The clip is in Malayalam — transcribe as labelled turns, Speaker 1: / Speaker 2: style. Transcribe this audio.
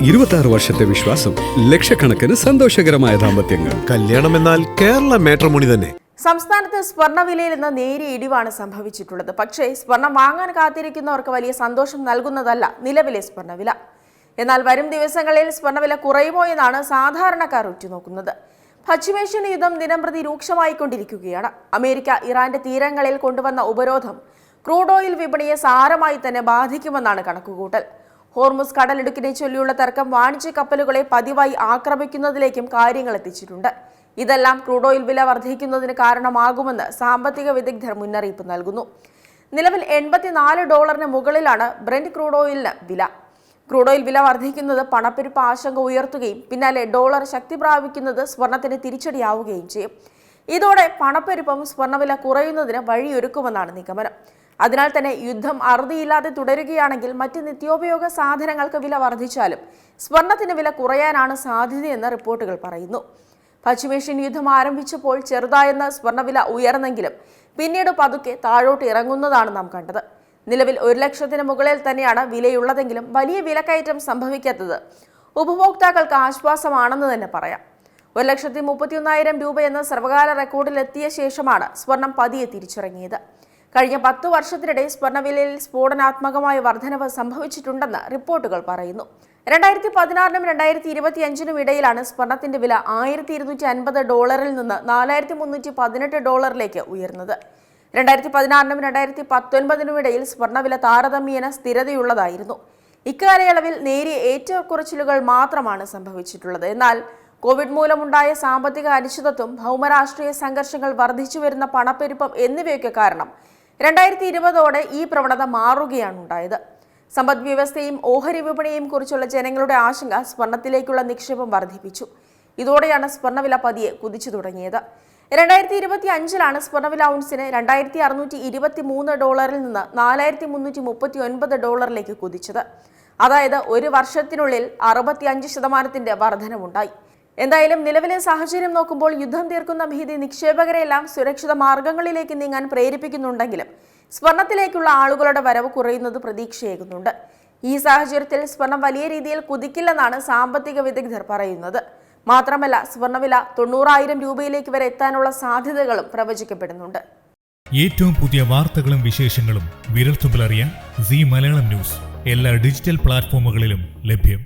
Speaker 1: 26 വർഷത്തെ വിശ്വാസം, ലക്ഷക്കണക്കിന് സന്തോഷകരമായ ദാമ്പത്യങ്ങൾ.
Speaker 2: കല്യാണം എന്നാൽ കേരള മാട്രിമോണി തന്നെ.
Speaker 3: സംസ്ഥാനത്ത് സ്വർണ്ണവിലയിൽ നിന്ന് നേരിയ ഇടിവാണ് സംഭവിച്ചിട്ടുള്ളത്. പക്ഷേ സ്വർണം വാങ്ങാൻ കാത്തിരിക്കുന്നവർക്ക് വലിയ സന്തോഷം നൽകുന്നതല്ല നിലവിലെ സ്വർണ്ണവില. എന്നാൽ വരും ദിവസങ്ങളിൽ സ്വർണ്ണവില കുറയുമോ എന്നാണ് സാധാരണക്കാർ ഉറ്റുനോക്കുന്നത്. പശ്ചിമേഷ്യൻ യുദ്ധം ദിനംപ്രതി രൂക്ഷമായിക്കൊണ്ടിരിക്കുകയാണ്. അമേരിക്ക ഇറാന്റെ തീരങ്ങളിൽ കൊണ്ടുവന്ന ഉപരോധം ക്രൂഡ് ഓയിൽ വിപണിയെ സാരമായി തന്നെ ബാധിക്കുമെന്നാണ് കണക്കുകൂട്ടൽ. ഹോർമുസ് കടലിടുക്കിനെ ചൊല്ലിയുള്ള തർക്കം വാണിജ്യ കപ്പലുകളെ പതിവായി ആക്രമിക്കുന്നതിലേക്കും കാര്യങ്ങൾ എത്തിച്ചിട്ടുണ്ട്. ഇതെല്ലാം ക്രൂഡ് ഓയിൽ വില വർദ്ധിക്കുന്നതിന് കാരണമാകുമെന്ന് സാമ്പത്തിക വിദഗ്ധർ മുന്നറിയിപ്പ് നൽകുന്നു. നിലവിൽ $84 മുകളിലാണ് ബ്രെന്റ് ക്രൂഡ് ഓയിലിന് വില. ക്രൂഡ് ഓയിൽ വില വർദ്ധിക്കുന്നത് പണപ്പെരുപ്പ് ആശങ്ക ഉയർത്തുകയും പിന്നാലെ ഡോളർ ശക്തി പ്രാപിക്കുന്നത് സ്വർണത്തിന് തിരിച്ചടിയാവുകയും ചെയ്യും. ഇതോടെ പണപ്പെരുപ്പും സ്വർണ്ണവില കുറയുന്നതിന് വഴിയൊരുക്കുമെന്നാണ് നിഗമനം. അതിനാൽ തന്നെ യുദ്ധം അറുതിയില്ലാതെ തുടരുകയാണെങ്കിൽ മറ്റ് നിത്യോപയോഗ സാധനങ്ങൾക്ക് വില വർദ്ധിച്ചാലും സ്വർണത്തിന് വില കുറയാനാണ് സാധ്യതയെന്ന് റിപ്പോർട്ടുകൾ പറയുന്നു. പശ്ചിമേഷ്യൻ യുദ്ധം ആരംഭിച്ചപ്പോൾ ചെറുതായെന്ന സ്വർണ്ണവില ഉയർന്നെങ്കിലും പിന്നീട് പതുക്കെ താഴോട്ട് ഇറങ്ങുന്നതാണ് നാം കണ്ടത്. നിലവിൽ 1 ലക്ഷത്തിന് മുകളിൽ തന്നെയാണ് വിലയുള്ളതെങ്കിലും വലിയ വിലക്കയറ്റം സംഭവിക്കാത്തത് ഉപഭോക്താക്കൾക്ക് ആശ്വാസമാണെന്ന് തന്നെ പറയാം. 1,31,000 രൂപ എന്ന സർവകാല റെക്കോർഡിലെത്തിയ ശേഷമാണ് സ്വർണം പതിയെ തിരിച്ചിറങ്ങിയത്. കഴിഞ്ഞ 10 വർഷത്തിനിടെ സ്വർണ്ണവിലയിൽ സ്ഫോടനാത്മകമായ വർധനവ് സംഭവിച്ചിട്ടുണ്ടെന്ന് റിപ്പോർട്ടുകൾ പറയുന്നു. 2016-നും 2025-നും ഇടയിലാണ് സ്വർണത്തിന്റെ വില $1,250 നിന്ന് $4,318 ഉയർന്നത്. 2016-നും 2019-നും ഇടയിൽ സ്വർണ്ണവില താരതമ്യേന സ്ഥിരതയുള്ളതായിരുന്നു. ഇക്കാലയളവിൽ നേരിയ ഏറ്റക്കുറച്ചിലുകൾ മാത്രമാണ് സംഭവിച്ചിട്ടുള്ളത്. എന്നാൽ കോവിഡ് മൂലമുണ്ടായ സാമ്പത്തിക അനിശ്ചിതത്വം, ഭൗമരാഷ്ട്രീയ സംഘർഷങ്ങൾ, വർദ്ധിച്ചു വരുന്ന പണപ്പെരുപ്പം എന്നിവയൊക്കെ കാരണം 2020ഓടെ ഈ പ്രവണത മാറുകയാണ് ഉണ്ടായത്. സമ്പദ് വ്യവസ്ഥയും ഓഹരി വിപണിയെയും കുറിച്ചുള്ള ജനങ്ങളുടെ ആശങ്ക സ്വർണത്തിലേക്കുള്ള നിക്ഷേപം വർദ്ധിപ്പിച്ചു. ഇതോടെയാണ് സ്വർണ്ണവില പതിയെ കുതിച്ചു തുടങ്ങിയത്. 2025-ലാണ് സ്വർണ്ണവില ഔൺസിന് $2,623 നിന്ന് $4,339 കുതിച്ചത്. അതായത് ഒരു വർഷത്തിനുള്ളിൽ 65% വർധനവുണ്ടായി. എന്തായാലും നിലവിലെ സാഹചര്യം നോക്കുമ്പോൾ യുദ്ധം തീർക്കുന്ന ഭീതി നിക്ഷേപകരെല്ലാം സുരക്ഷിത മാർഗങ്ങളിലേക്ക് നീങ്ങാൻ പ്രേരിപ്പിക്കുന്നുണ്ടെങ്കിലും സ്വർണത്തിലേക്കുള്ള ആളുകളുടെ വരവ് കുറയുന്നത് പ്രതീക്ഷയേകുന്നുണ്ട്. ഈ സാഹചര്യത്തിൽ സ്വർണം വലിയ രീതിയിൽ കുതിക്കില്ലെന്നാണ് സാമ്പത്തിക വിദഗ്ധർ പറയുന്നത്. മാത്രമല്ല സ്വർണ്ണവില 90,000 രൂപയിലേക്ക് വരെ എത്താനുള്ള സാധ്യതകളും പ്രവചിക്കപ്പെടുന്നുണ്ട്.
Speaker 4: ഏറ്റവും പുതിയ വാർത്തകളും വിശേഷങ്ങളും വിരൽത്തുമ്പിലറിയാൻ സീ മലയാളം ന്യൂസ് എല്ലാ ഡിജിറ്റൽ പ്ലാറ്റ്ഫോമുകളിലും ലഭ്യം.